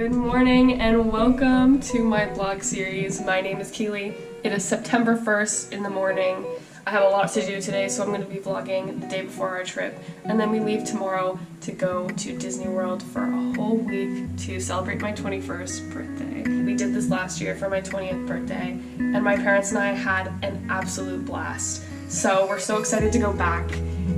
Good morning and welcome to my vlog series. My name is Keely. It is September 1st in the morning. I have a lot to do today, so I'm going to be vlogging the day before our trip. And then we leave tomorrow to go to Disney World for a whole week to celebrate my 21st birthday. We did this last year for my 20th birthday, and my parents and I had an absolute blast. So we're so excited to go back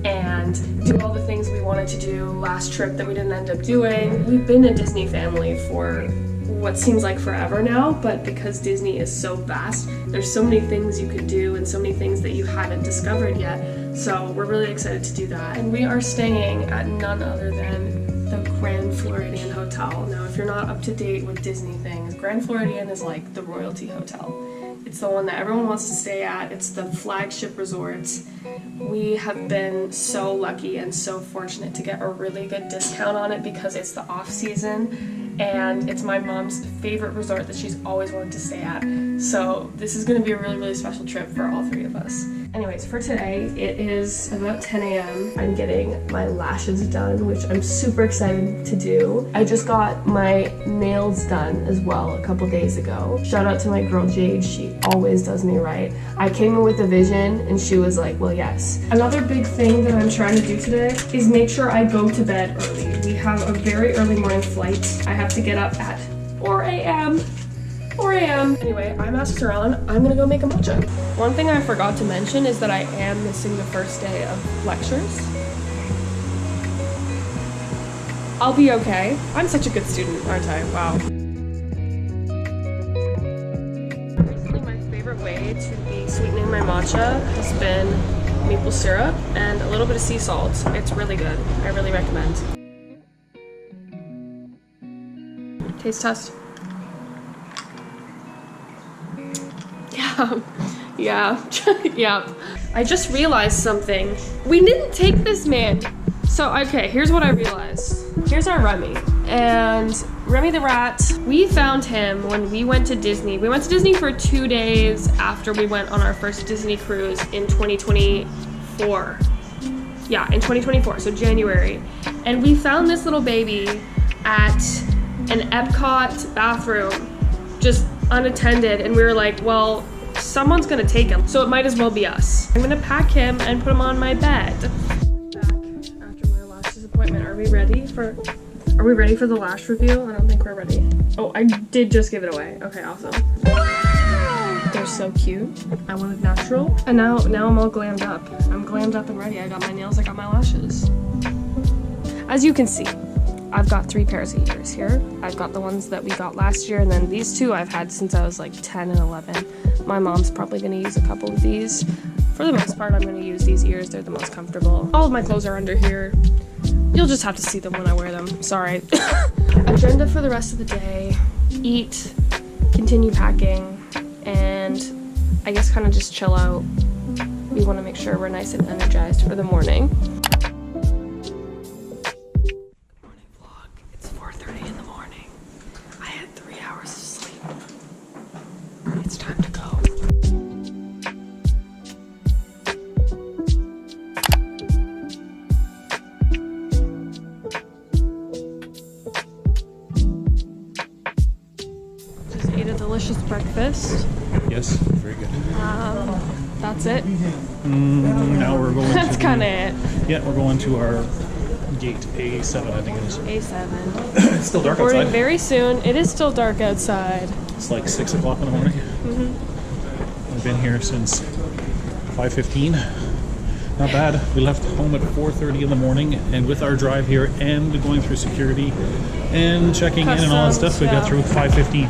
and do all the things we wanted to do last trip that we didn't end up doing. We've been a Disney family for what seems like forever now, but because Disney is so vast, there's so many things you could do and so many things that you haven't discovered yet. So we're really excited to do that. And we are staying at none other than the Grand Floridian Hotel. Now, if you're not up to date with Disney things, Grand Floridian is like the royalty hotel. It's the one that everyone wants to stay at. It's the flagship resort. We have been so lucky and so fortunate to get a really good discount on it because it's the off season and it's my mom's favorite resort that she's always wanted to stay at. So this is going to be a really, really special trip for all three of us. Anyways, for today, it is about 10 a.m. I'm getting my lashes done, which I'm super excited to do. I just got my nails done as well a couple days ago. Shout out to my girl Jade, she always does me right. I came in with a vision and she was like, well, yes. Another big thing that I'm trying to do today is make sure I go to bed early. We have a very early morning flight. I have to get up at 4 a.m. 4 a.m. Anyway, I'm asked around. I'm gonna go make a matcha. One thing I forgot to mention is that I am missing the first day of lectures. I'll be okay. I'm such a good student, aren't I? Wow. Recently, my favorite way to be sweetening my matcha has been maple syrup and a little bit of sea salt. It's really good. I really recommend. Taste test. Yeah. Yeah. I just realized something. We didn't take this man. So, okay, here's what I realized. Here's our Remy. And Remy the rat, we found him when we went to Disney. We went to Disney for 2 days after we went on our first Disney cruise in 2024. Yeah, in 2024, so January. And we found this little baby at an Epcot bathroom, just unattended. And we were like, well, someone's gonna take him, so it might as well be us. I'm gonna pack him and put him on my bed. Back after my lashes appointment. Are we ready for the lash review? I don't think we're ready. Oh, I did just give it away. Okay, awesome. They're so cute. I wanted natural. And now I'm all glammed up. I'm glammed up and ready. I got my nails, I got my lashes. As you can see, I've got 3 pairs of ears here. I've got the ones that we got last year, and then these 2 I've had since I was like 10 and 11. My mom's probably gonna use a couple of these. For the most part, I'm gonna use these ears. They're the most comfortable. All of my clothes are under here. You'll just have to see them when I wear them. Sorry. Agenda for the rest of the day. Eat, continue packing, and I guess kind of just chill out. We wanna make sure we're nice and energized for the morning. It's time to go. Just ate a delicious breakfast. Yes, very good. That's it. Now we're going That's kind of it. Yeah, we're going to our gate A7, I think it is. A7. It's still dark Boarding outside. very soon. It is still dark outside. It's like 6 o'clock in the morning. I've been here since 5:15. Not bad. We left home at 4:30 in the morning, and with our drive here and going through security and checking in and all that stuff, we got through 5:15.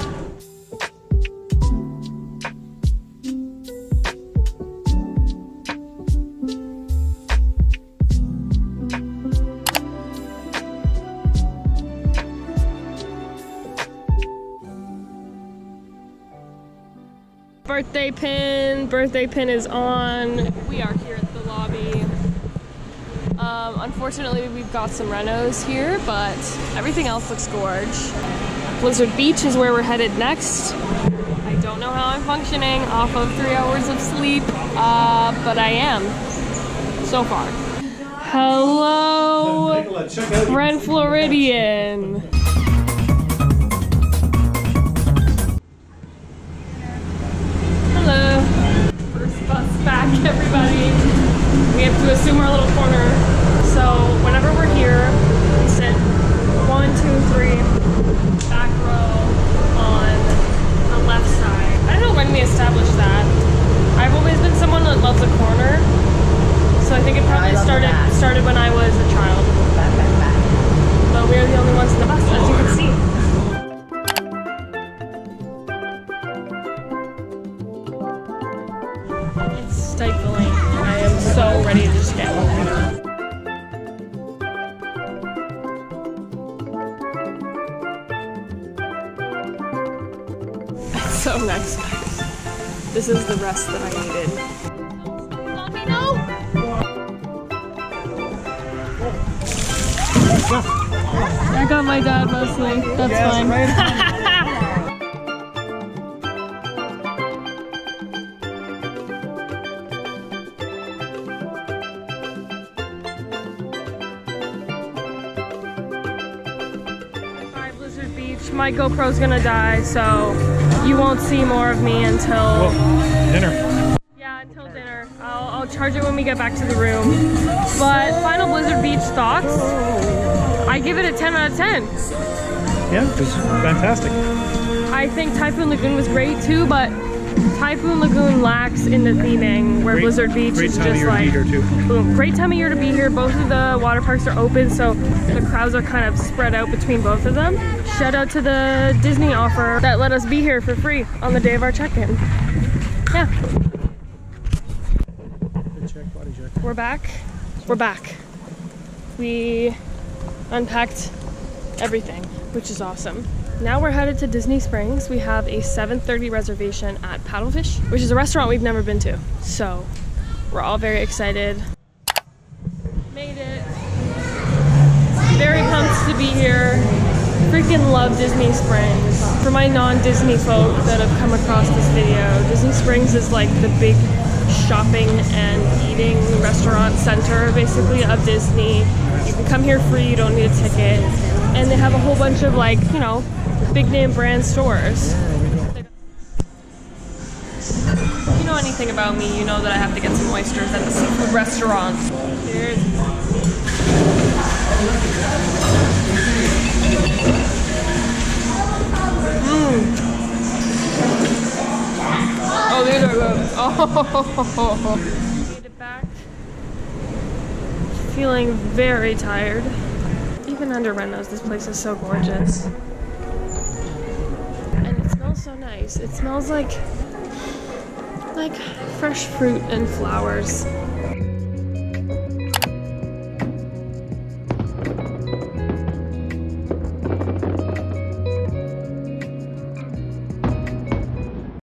Birthday pin is on. We are here at the lobby. Unfortunately, we've got some renos here, but everything else looks gorge. Blizzard Beach is where we're headed next. I don't know how I'm functioning off of 3 hours of sleep, but I am, so far. Hello, Grand Floridian. back, everybody. We have to assume our little corner. So whenever we're here, we sit 1, 2, 3, back row on the left side. I don't know when we established that. I've always been someone that loves a corner. So I think it probably started when I was a child. But we're the only ones in the bus, as you can see. It's stifling. I am so ready to just get home. It's so nice, guys. This is the rest that I needed. Let me know. I got my dad mostly. That's fine. Blizzard Beach. My GoPro's gonna die, so you won't see more of me until Dinner. Yeah, until dinner. I'll charge it when we get back to the room. But final Blizzard Beach thoughts. I give it a 10 out of 10. Yeah, it was fantastic. I think Typhoon Lagoon was great too, but Typhoon Lagoon lacks in the theming, where Blizzard Beach is just like boom. Great time of year to be here. Both of the water parks are open, so the crowds are kind of spread out between both of them. Shout out to the Disney offer that let us be here for free on the day of our check-in. Yeah. Good check, body check. We're back. We're back. We unpacked everything, which is awesome. Now we're headed to Disney Springs. We have a 7:30 reservation at Paddlefish, which is a restaurant we've never been to. So we're all very excited. Made it. Very pumped to be here. Freaking love Disney Springs. For my non-Disney folk that have come across this video, Disney Springs is like the big shopping and eating restaurant center basically of Disney. You can come here free, you don't need a ticket. And they have a whole bunch of like, you know, big name brand stores. If you know anything about me, you know that I have to get some oysters at the seafood restaurant. Cheers. Oh, these are good. Oh, made it back. Feeling very tired. Even under Renos, this place is so gorgeous. And it smells so nice. It smells like fresh fruit and flowers.